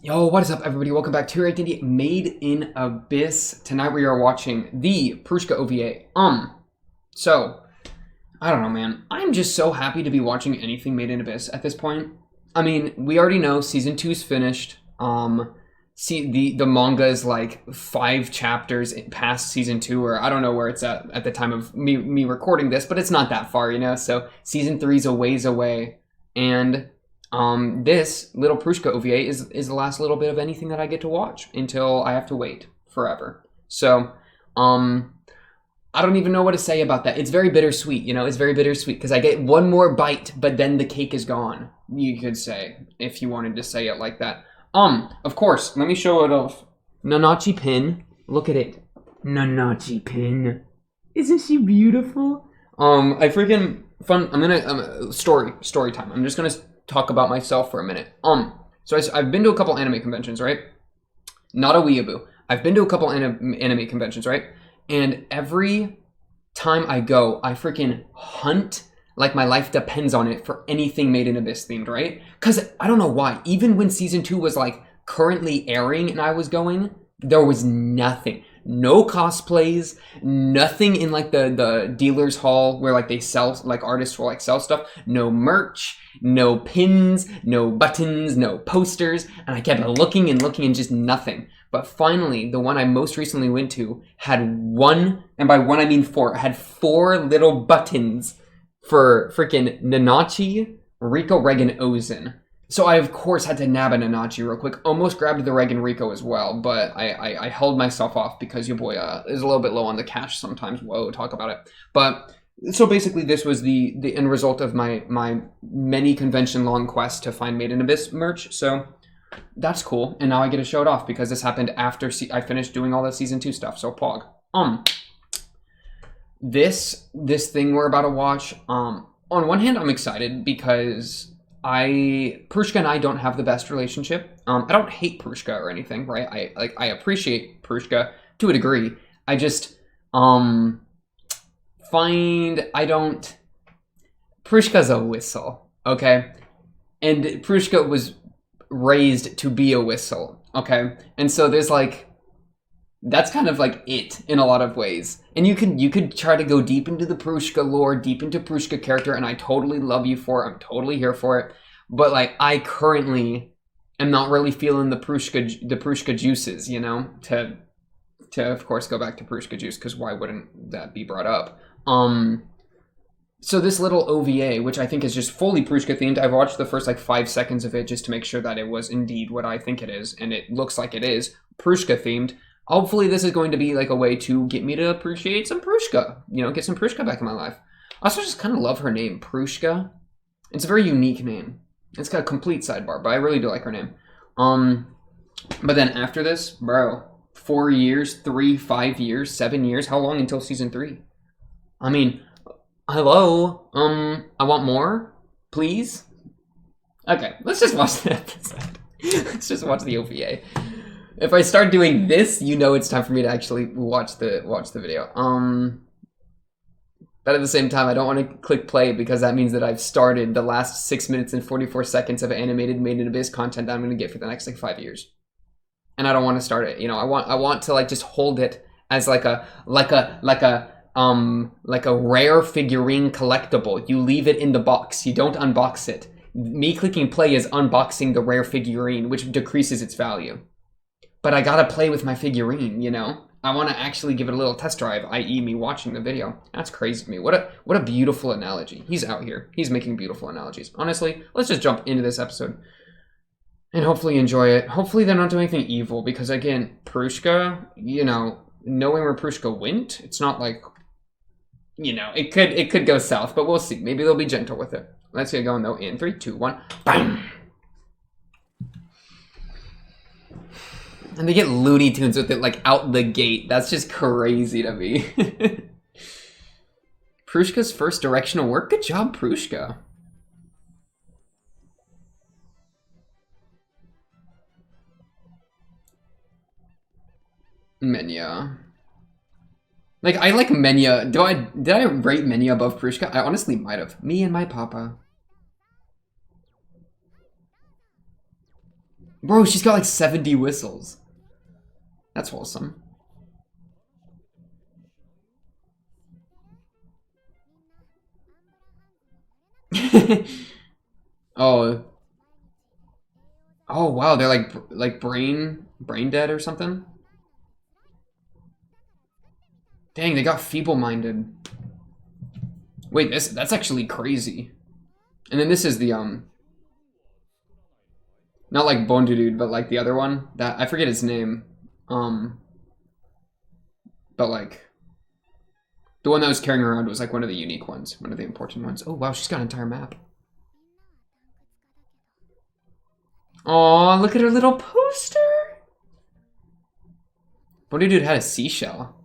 Yo, what is up, everybody? Welcome back to Reacting Made in Abyss. Tonight we are watching the Prushka OVA. So, I don't know, man. I'm just so happy to be watching anything Made in Abyss at this point. I mean, we already know Season 2's finished. The manga is like 5 chapters past Season 2, or I don't know where it's at the time of me recording this, but it's not that far, you know? So, Season 3's a ways away, and this little Prushka OVA is the last little bit of anything that I get to watch until I have to wait forever. So, I don't even know what to say about that. It's very bittersweet, you know? It's very bittersweet because I get one more bite, but then the cake is gone, you could say, if you wanted to say it like that. Of course, let me show it off. Nanachi pin. Look at it. Nanachi pin. Isn't she beautiful? I freaking fun. I'm gonna story time. I'm just gonna talk about myself for a minute. So I've been to a couple anime conventions, right? Not a weeaboo. I've been to a couple anime conventions, right? And every time I go, I freaking hunt like my life depends on it for anything Made in Abyss themed, right? Because I don't know why. Even when Season 2 was like currently airing and I was going, there was nothing. No cosplays, nothing in like the dealer's hall where like they sell, like artists will like sell stuff. No merch, no pins, no buttons, no posters. And I kept looking and just nothing. But finally, the one I most recently went to had one, and by one I mean 4, had 4 little buttons for freaking Nanachi, Riko, Reg, and Ozen. So I, of course, had to nab a Nanachi real quick. Almost grabbed the Reg and Riko as well, but I held myself off because your boy is a little bit low on the cash sometimes. Whoa, talk about it. But, so basically this was the end result of my many convention-long quest to find Made in Abyss merch, so that's cool. And now I get to show it off because this happened after I finished doing all the Season 2 stuff, so pog. This thing we're about to watch, on one hand, I'm excited because Prushka and I don't have the best relationship. I don't hate Prushka or anything, right? I appreciate Prushka to a degree. I just, Prushka's a whistle, okay? And Prushka was raised to be a whistle, okay? And so there's like, that's kind of like it in a lot of ways. And you could try to go deep into the Prushka lore, deep into Prushka character, and I totally love you for it. I'm totally here for it. But like I currently am not really feeling the Prushka juices, you know, to of course go back to Prushka juice, because why wouldn't that be brought up? So this little OVA, which I think is just fully Prushka themed, I've watched the first like 5 seconds of it just to make sure that it was indeed what I think it is, and it looks like it is Prushka themed. Hopefully this is going to be like a way to get me to appreciate some Prushka, you know, get some Prushka back in my life. I also just kind of love her name, Prushka. It's a very unique name. It's got a complete sidebar, but I really do like her name. But then after this, bro, 4 years, 3, 5 years, 7 years, how long until Season 3? I mean, hello, I want more, please? Okay, let's just watch the episode. Let's just watch the OVA. If I start doing this, you know it's time for me to actually watch the video. But at the same time, I don't want to click play because that means that I've started the last 6 minutes and 44 seconds of animated Made in Abyss content that I'm going to get for the next like 5 years. And I don't want to start it. You know, I want to like just hold it as like a rare figurine collectible. You leave it in the box. You don't unbox it. Me clicking play is unboxing the rare figurine, which decreases its value. But I gotta play with my figurine, you know? I want to actually give it a little test drive, i.e. me watching the video. That's crazy to me. What a beautiful analogy. He's out here. He's making beautiful analogies. Honestly, let's just jump into this episode. And hopefully enjoy it. Hopefully they're not doing anything evil, because again, Prushka, you know, knowing where Prushka went, it's not like, you know, it could go south, but we'll see. Maybe they'll be gentle with it. Let's get going though in 3, 2, 1, bam! And they get Looney Tunes with it, like, out the gate. That's just crazy to me. Prushka's first directional work? Good job, Prushka. Menya. Like, I like Menya. Did I rate Menya above Prushka? I honestly might have. Me and my papa. Bro, she's got like 70 whistles. That's wholesome. Oh. Oh wow, they're like brain dead or something? Dang, they got feeble-minded. Wait, that's actually crazy. And then this is the not like Bondudude, but like the other one. That I forget its name. But like the one that was carrying around was like one of the unique ones, one of the important ones. Oh wow, she's got an entire map. Aw, look at her little poster. Bondudude had a seashell.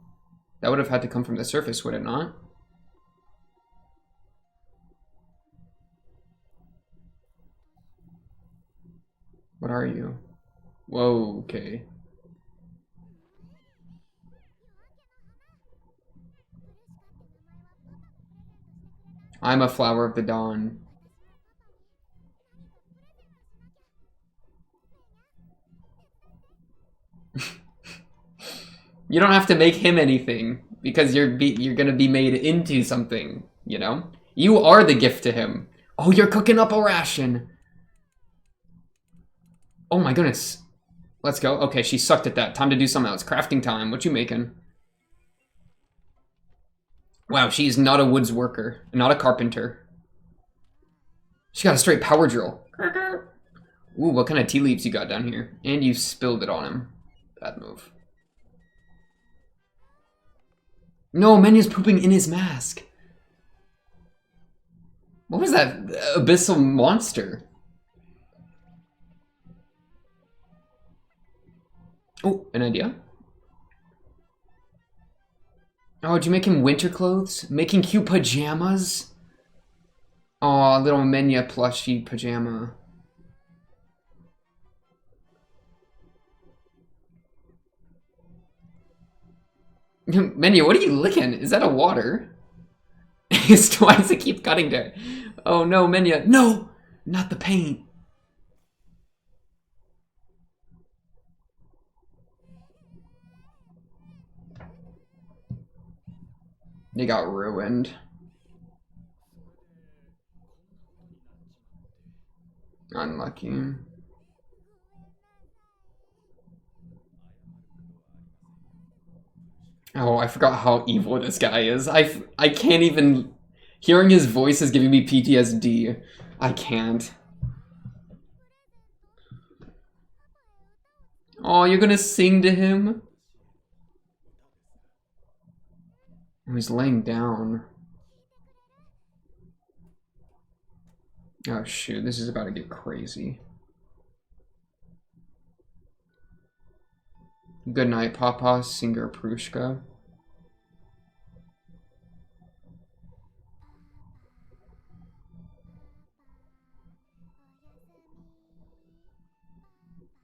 That would have had to come from the surface, would it not? What are you? Whoa, okay. I'm a flower of the dawn. You don't have to make him anything because you're gonna be made into something, you know? You are the gift to him. Oh, you're cooking up a ration. Oh my goodness. Let's go. Okay, she sucked at that. Time to do something else. Crafting time. What you making? Wow, she's not a woods worker. Not a carpenter. She got a straight power drill. Ooh, what kind of tea leaves you got down here? And you spilled it on him. Bad move. No, Menyu's pooping in his mask. What was that abyssal monster? Oh, an idea. Oh, did you make him winter clothes? Making cute pajamas? Aw, little Menya plushie pajama. Menya, what are you licking? Is that a water? Why does it keep cutting there? Oh no, Menya. No! Not the paint. They got ruined. Unlucky. Oh, I forgot how evil this guy is. I can't even... Hearing his voice is giving me PTSD. I can't. Oh, you're gonna sing to him? Oh, he's laying down. Oh shoot, this is about to get crazy. Good night, Papa, singer Prushka.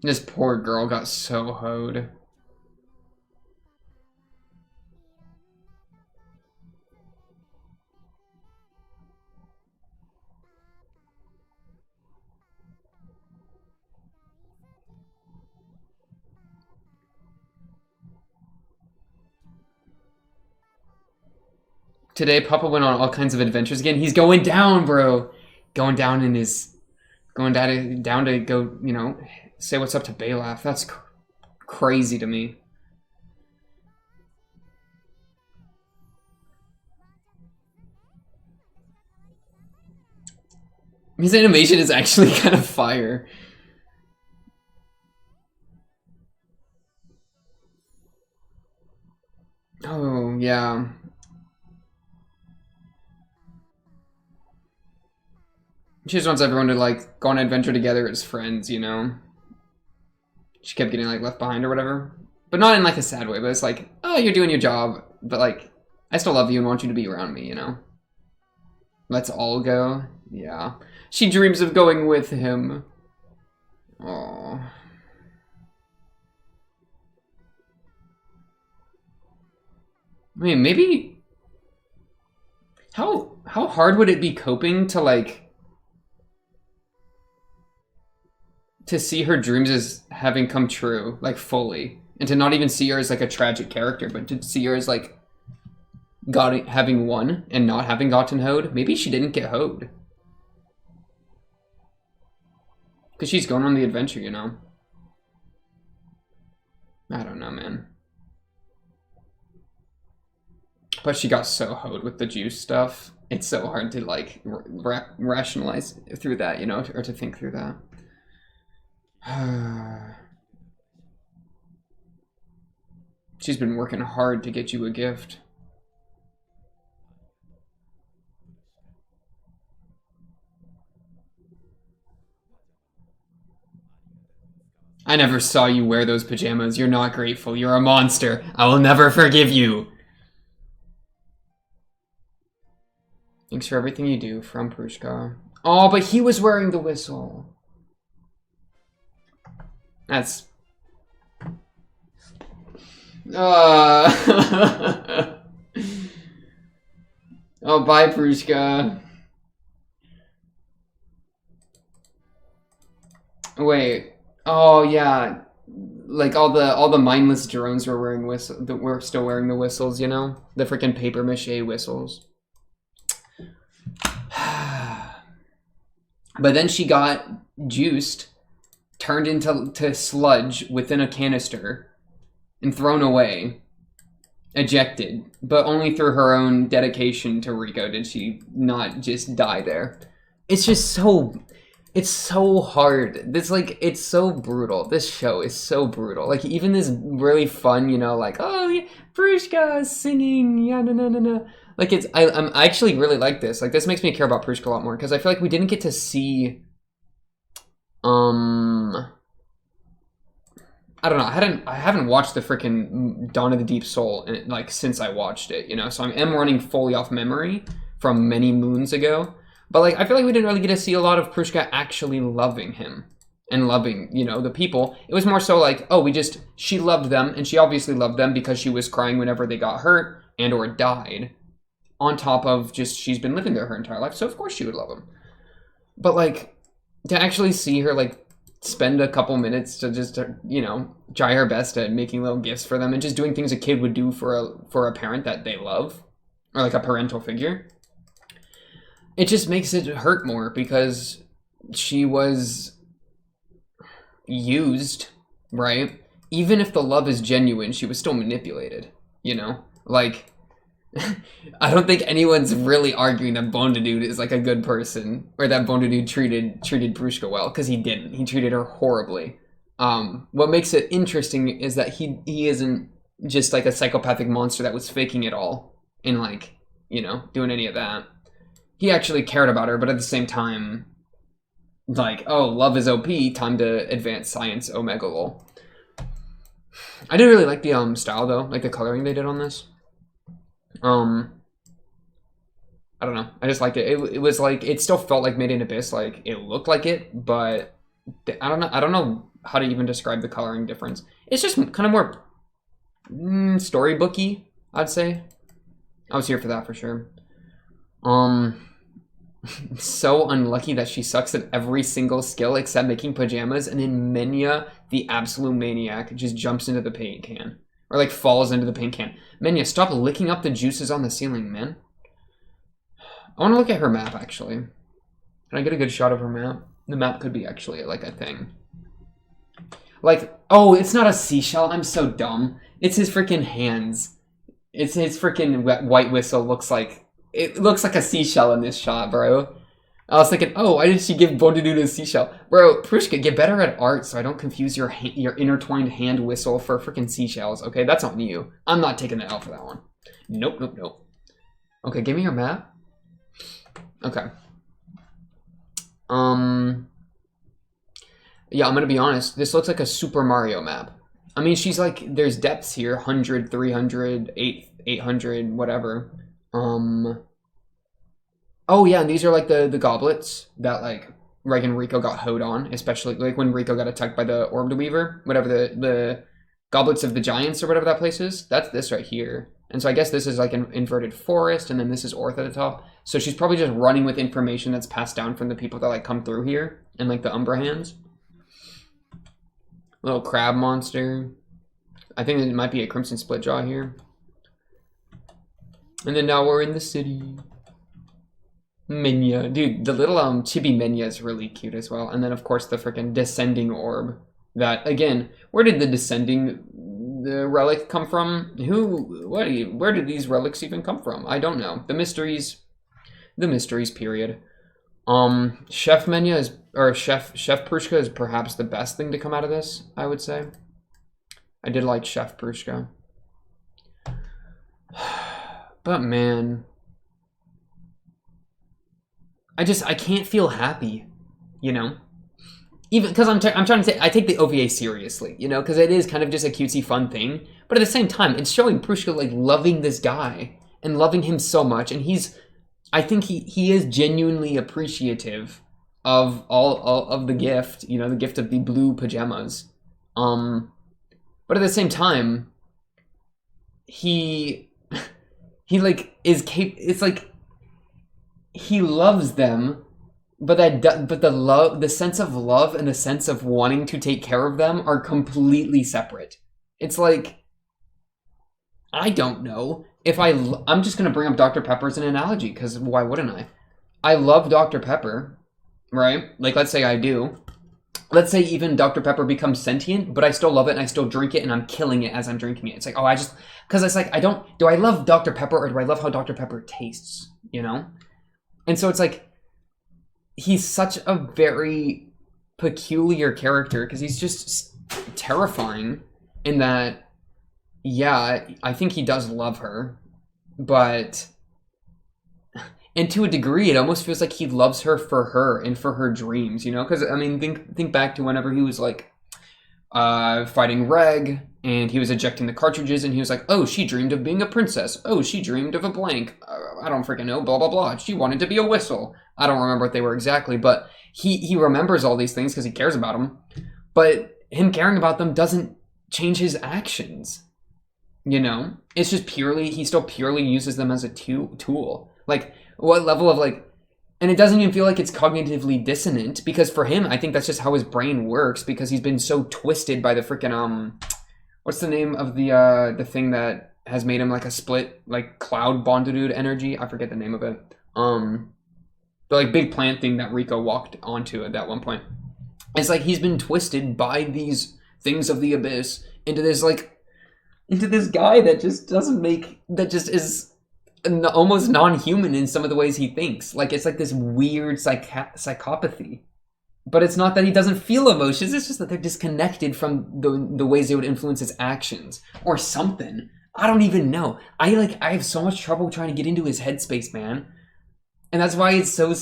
This poor girl got so hoed. Today, Papa went on all kinds of adventures again. He's going down, bro. Going down in his... Going down to go, you know, say what's up to Balaf. That's crazy to me. His animation is actually kind of fire. Oh, yeah. She just wants everyone to, like, go on an adventure together as friends, you know? She kept getting, like, left behind or whatever. But not in, like, a sad way, but it's like, oh, you're doing your job, but, like, I still love you and want you to be around me, you know? Let's all go. Yeah. She dreams of going with him. Aww. I mean, maybe... How hard would it be coping to, like... to see her dreams as having come true, like fully, and to not even see her as like a tragic character, but to see her as like having won and not having gotten hoed. Maybe she didn't get hoed because she's going on the adventure, you know. I don't know, man. But she got so hoed with the juice stuff. It's so hard to like rationalize through that, you know, or to think through that. She's been working hard to get you a gift. I never saw you wear those pajamas. You're not grateful. You're a monster. I will never forgive you. Thanks for everything you do, from Prushka. Oh, but he was wearing the whistle. That's... Oh, bye, Prushka. Wait. Oh, yeah. Like, all the mindless drones were wearing were still wearing the whistles, you know? The freaking paper mache whistles. But then she got juiced, turned into sludge within a canister, and thrown away, ejected. But only through her own dedication to Rico did she not just die there. It's just so... It's so hard. It's so brutal. This show is so brutal. Like, even this really fun, you know, like, oh, yeah, Prushka singing, yeah, no. Like, I actually really like this. Like, this makes me care about Prushka a lot more, because I feel like we didn't get to see, I don't know, I haven't watched the freaking Dawn of the Deep Soul, like, since I watched it, you know? So I am running fully off memory from many moons ago. But, like, I feel like we didn't really get to see a lot of Prushka actually loving him and loving, you know, the people. It was more so like, oh, she loved them, and she obviously loved them because she was crying whenever they got hurt and or died. On top of just, she's been living there her entire life, so of course she would love him. But, like, to actually see her, like, spend a couple minutes to just, you know, try her best at making little gifts for them and just doing things a kid would do for a parent that they love, or, like, a parental figure. It just makes it hurt more because she was used, right? Even if the love is genuine, she was still manipulated, you know? Like, I don't think anyone's really arguing that Bondadude is like a good person, or that Bondadude treated Prushka well, because he didn't. He treated her horribly. What makes it interesting is that he isn't just like a psychopathic monster that was faking it all and, like, you know, doing any of that. He actually cared about her, but at the same time, like, oh, love is OP, time to advance science, omega lol. I did really like the style though, like the coloring they did on this. I don't know, I just liked it. It was like, it still felt like Made in Abyss, like it looked like it, but I don't know how to even describe the coloring difference. It's just kind of more storybooky, I'd say. I was here for that for sure. So unlucky that she sucks at every single skill except making pajamas, and then Menya, the absolute maniac, just jumps into the paint can. Or, like, falls into the paint can. Menya, stop licking up the juices on the ceiling, man. I want to look at her map, actually. Can I get a good shot of her map? The map could be actually, like, a thing. Like, oh, it's not a seashell. I'm so dumb. It's his freaking hands. It's his freaking white whistle looks like... It looks like a seashell in this shot, bro. I was thinking, oh, why did she give Bondadude a seashell? Bro, Prushka, get better at art so I don't confuse your intertwined hand whistle for freaking seashells, okay? That's on you. I'm not taking the L for that one. Nope. Okay, give me your map. Okay. Yeah, I'm gonna be honest. This looks like a Super Mario map. I mean, she's like, there's depths here. 100, 300, 800, whatever. Oh yeah, and these are like the goblets that like Reg and Rico got hoed on, especially like when Rico got attacked by the Orbed Weaver, whatever the goblets of the giants or whatever that place is. That's this right here. And so I guess this is like an inverted forest, and then this is Orth at the top. So she's probably just running with information that's passed down from the people that like come through here and like the Umbra hands. Little crab monster. I think it might be a Crimson Splitjaw here. And then now we're in the city. Menya. Dude, the little chibi Menya is really cute as well. And then, of course, the freaking descending orb. That, again, where did the descending relic come from? Where did these relics even come from? I don't know. The mysteries, period. Chef Menya is, or Chef Prushka is perhaps the best thing to come out of this, I would say. I did like Chef Prushka. But man, I can't feel happy, you know? Even because I'm trying to say, I take the OVA seriously, you know, because it is kind of just a cutesy fun thing. But at the same time, it's showing Prushka like loving this guy and loving him so much. And I think he is genuinely appreciative of all of the gift, you know, the gift of the blue pajamas. But at the same time, he like it's like he loves them, but the sense of love and the sense of wanting to take care of them are completely separate. It's like, I don't know if I'm just gonna bring up Dr. Pepper as an analogy, because why wouldn't I? I love Dr. Pepper, right? Like, let's say I do. Let's say even Dr. Pepper becomes sentient, but I still love it and I still drink it and I'm killing it as I'm drinking it. It's like, oh, because it's like, do I love Dr. Pepper or do I love how Dr. Pepper tastes, you know? And so it's like, he's such a very peculiar character because he's just terrifying in that, yeah, I think he does love her, but... And to a degree, it almost feels like he loves her and for her dreams, you know? Because, I mean, think back to whenever he was, like, fighting Reg, and he was ejecting the cartridges, and he was like, oh, she dreamed of being a princess. Oh, she dreamed of a blank. I don't freaking know, blah, blah, blah. She wanted to be a whistle. I don't remember what they were exactly, but he remembers all these things because he cares about them. But him caring about them doesn't change his actions, you know? It's just he still purely uses them as a tool. Like, what level of, like, and it doesn't even feel like it's cognitively dissonant, because for him, I think that's just how his brain works, because he's been so twisted by the freaking, what's the name of the thing that has made him like a split, like, cloud bondude energy? I forget the name of it. The, like, big plant thing that Rico walked onto at that one point. It's like he's been twisted by these things of the abyss into this guy that just is almost non-human in some of the ways he thinks. Like, it's like this weird psychopathy. But it's not that he doesn't feel emotions, it's just that they're disconnected from the ways they would influence his actions. Or something. I don't even know. I have so much trouble trying to get into his headspace, man. And that's why he's so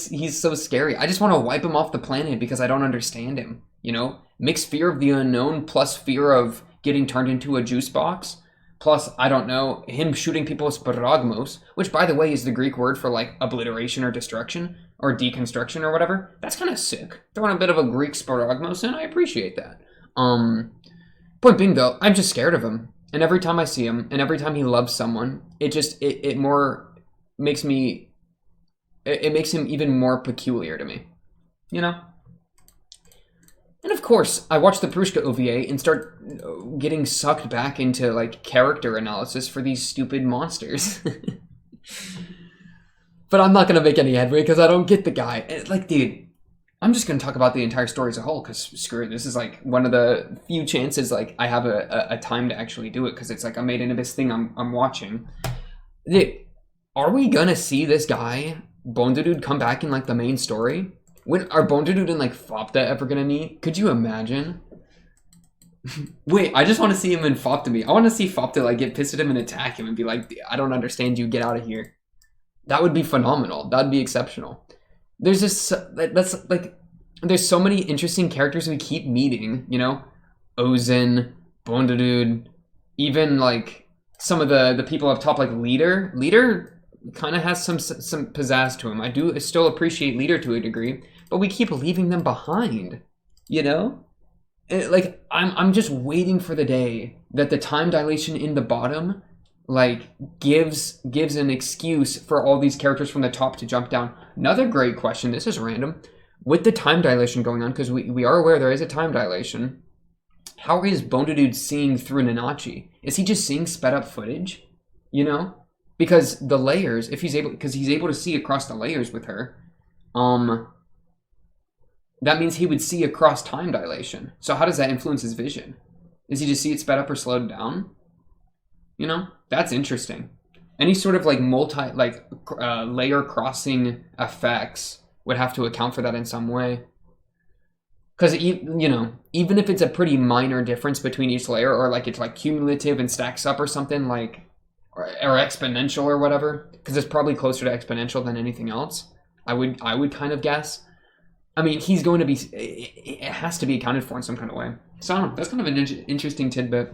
scary. I just want to wipe him off the planet because I don't understand him, you know? Mixed fear of the unknown plus fear of getting turned into a juice box. Plus, I don't know, him shooting people with sparagmos, which, by the way, is the Greek word for, like, obliteration or destruction, or deconstruction or whatever. That's kind of sick. Throwing a bit of a Greek sparagmos in, I appreciate that. Point being, though, I'm just scared of him. And every time I see him, and every time he loves someone, it makes him even more peculiar to me. You know? And of course, I watch the Prushka OVA and start getting sucked back into, like, character analysis for these stupid monsters. But I'm not going to make any headway because I don't get the guy. Like, dude, I'm just going to talk about the entire story as a whole because, screw it, this is, like, one of the few chances, like, I have a time to actually do it because it's, like, a Made in Abyss thing I'm watching. Dude, are we going to see this guy, Bondude, come back in, like, the main story? When are Bondude and, like, Fopta ever gonna meet? Could you imagine? Wait, I just want to see him in Fopta. I want to see Fopta, like, get pissed at him and attack him and be like, I don't understand you, get out of here. That would be phenomenal. That would be exceptional. There's just, there's so many interesting characters we keep meeting, you know? Ozen, Bondude, even, like, some of the people up top, like Leader. Leader kind of has some pizzazz to him. I do still appreciate Leader to a degree, but we keep leaving them behind, you know? Like, I'm just waiting for the day that the time dilation in the bottom, like, gives an excuse for all these characters from the top to jump down. Another great question, this is random, with the time dilation going on, because we are aware there is a time dilation, how is Dude seeing through Nanachi? Is he just seeing sped up footage? You know? Because the layers, if he's able, because he's able to see across the layers with her, that means he would see across time dilation. So how does that influence his vision? Does he just see it sped up or slowed down? You know, that's interesting. Any sort of like layer crossing effects would have to account for that in some way. Because, you know, even if it's a pretty minor difference between each layer, or like it's like cumulative and stacks up or something, like, or exponential or whatever, because it's probably closer to exponential than anything else, I would kind of guess. I mean, he's going to be, it has to be accounted for in some kind of way. So I don't know, that's kind of an interesting tidbit.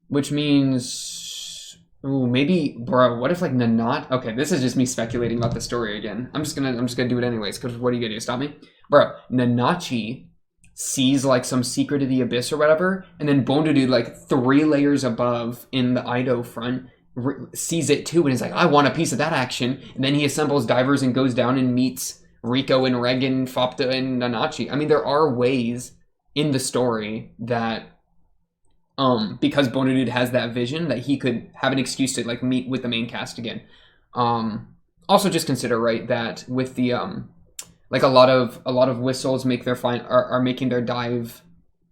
Which means, ooh, maybe, bro, what if like Nanat? Okay, this is just me speculating about the story again. I'm just gonna do it anyways, because what are you gonna do, stop me? Bro, Nanachi sees like some secret of the abyss or whatever, and then Dude, like 3 layers above in the Ido front, sees it too, and is like, I want a piece of that action. And then he assembles divers and goes down and meets Rico and Regan, Fopta and Nanachi. I mean, there are ways in the story that, because Dude has that vision, that he could have an excuse to like meet with the main cast again. Also just consider, right, that with the, like a lot of whistles make their are making their dive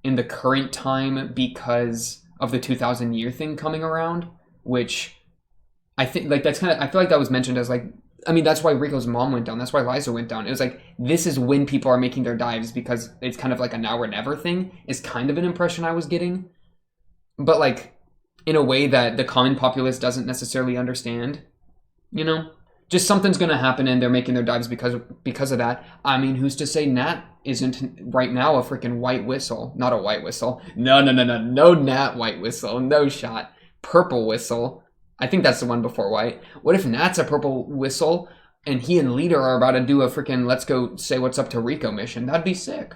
in the current time because of the 2000 year thing coming around, which I think like that's kind of, I feel like that was mentioned as like, I mean, that's why Rico's mom went down. That's why Liza went down. It was like, this is when people are making their dives because it's kind of like a now or never thing, is kind of an impression I was getting. But like in a way that the common populace doesn't necessarily understand, you know? Just something's going to happen and they're making their dives because of that. I mean, who's to say Nat isn't right now a freaking white whistle? Not a white whistle. No Nat white whistle. No shot. Purple whistle. I think that's the one before white. What if Nat's a purple whistle and he and Leader are about to do a freaking let's go say what's up to Rico mission? That'd be sick.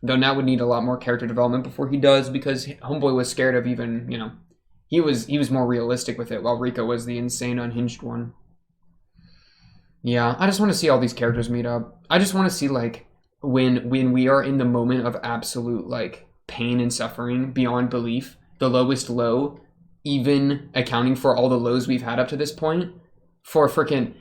Though Nat would need a lot more character development before he does, because Homeboy was scared of even, you know, he was more realistic with it, while Rico was the insane unhinged one. Yeah, I just want to see all these characters meet up. I just want to see like when we are in the moment of absolute like pain and suffering beyond belief, the lowest low, even accounting for all the lows we've had up to this point, for freaking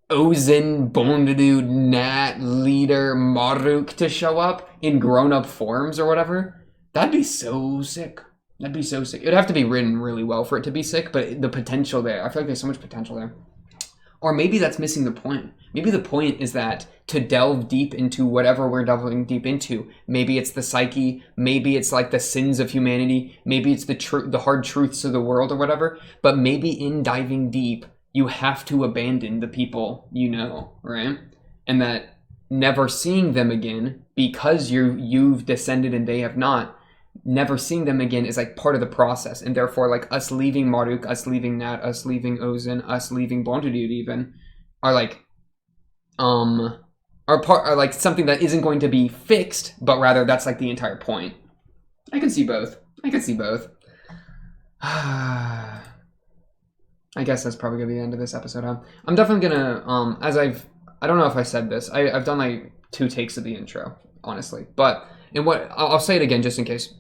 Ozen, Dude, Nat, Leader, Maruk to show up in grown-up forms or whatever, that'd be so sick. That'd be so sick. It'd have to be written really well for it to be sick, but the potential there, I feel like there's so much potential there. Or maybe that's missing the point. Maybe the point is that to delve deep into whatever we're delving deep into, maybe it's the psyche, maybe it's like the sins of humanity, maybe it's the hard truths of the world or whatever, but maybe in diving deep, you have to abandon the people you know, right? And that never seeing them again, because you've descended and they have not, never seeing them again is like part of the process. And therefore, like us leaving Maruk, us leaving Nat, us leaving Ozen, us leaving Dude even, are like, are like something that isn't going to be fixed, but rather that's like the entire point. I can see both. I guess that's probably gonna be the end of this episode, huh? I'm definitely gonna, I don't know if I said this, I've done like 2 takes of the intro, honestly, but I'll say it again just in case.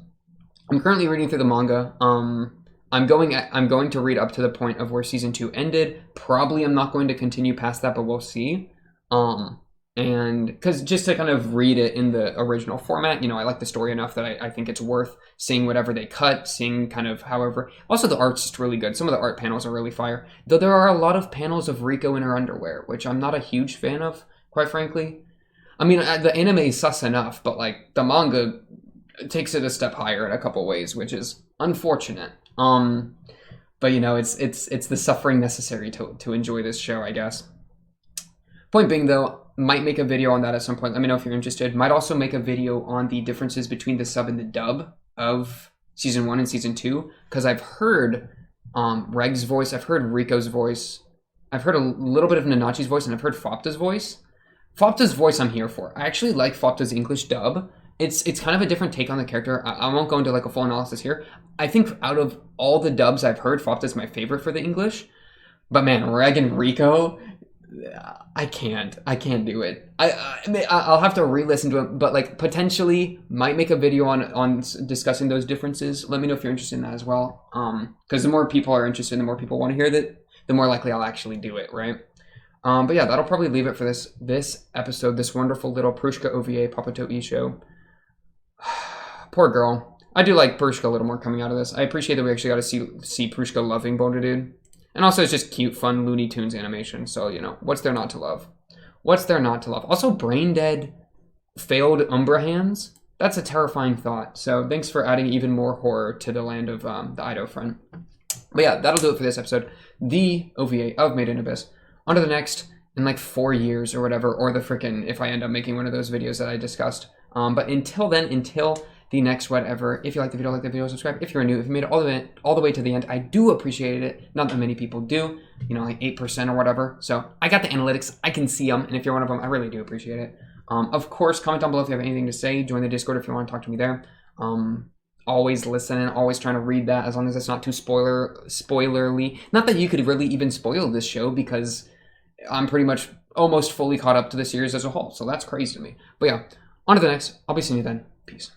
I'm currently reading through the manga. I'm going to read up to the point of where season 2 ended. Probably I'm not going to continue past that, but we'll see. And because just to kind of read it in the original format, you know, I like the story enough that I think it's worth seeing whatever they cut, seeing kind of however. Also, the art's just really good. Some of the art panels are really fire. Though there are a lot of panels of Rico in her underwear, which I'm not a huge fan of, quite frankly. I mean, the anime is sus enough, but like the manga takes it a step higher in a couple ways, which is unfortunate. But you know, it's the suffering necessary to enjoy this show, I guess. Point being, though, might make a video on that at some point. Let me know if you're interested. Might also make a video on the differences between the sub and the dub of season 1 and season 2, because I've heard Reg's voice, I've heard Rico's voice, I've heard a little bit of Nanachi's voice, and I've heard Fopta's voice. Fopta's voice I'm here for. I actually like Fopta's English dub. It's kind of a different take on the character. I won't go into like a full analysis here. I think out of all the dubs I've heard, Fopta's my favorite for the English. But man, Reg and Rico, I can't do it. I'll have to re-listen to it, but like potentially might make a video on discussing those differences. Let me know if you're interested in that as well. Because the more people are interested, the more people want to hear that, the more likely I'll actually do it, right? But yeah, that'll probably leave it for this episode. This wonderful little Prushka OVA Papato Issho. Poor girl. I do like Prushka a little more coming out of this. I appreciate that we actually got to see Prushka loving Boulder Dude. And also, it's just cute, fun Looney Tunes animation. So, you know, what's there not to love? What's there not to love? Also, brain dead, failed Umbra hands. That's a terrifying thought. So, thanks for adding even more horror to the land of the Ido front. But yeah, that'll do it for this episode. The OVA of Made in Abyss. On to the next in like 4 years or whatever, or the frickin' if I end up making one of those videos that I discussed. But until then, until the next whatever, if you like the video, subscribe. If you're new, if you made it all the way to the end, I do appreciate it. Not that many people do, you know, like 8% or whatever. So I got the analytics, I can see them, and if you're one of them, I really do appreciate it. Of course, comment down below if you have anything to say. Join the Discord if you want to talk to me there. Always listening, always trying to read that, as long as it's not too spoilerly. Not that you could really even spoil this show, because I'm pretty much almost fully caught up to the series as a whole, so that's crazy to me. But yeah, on to the next. I'll be seeing you then. Peace.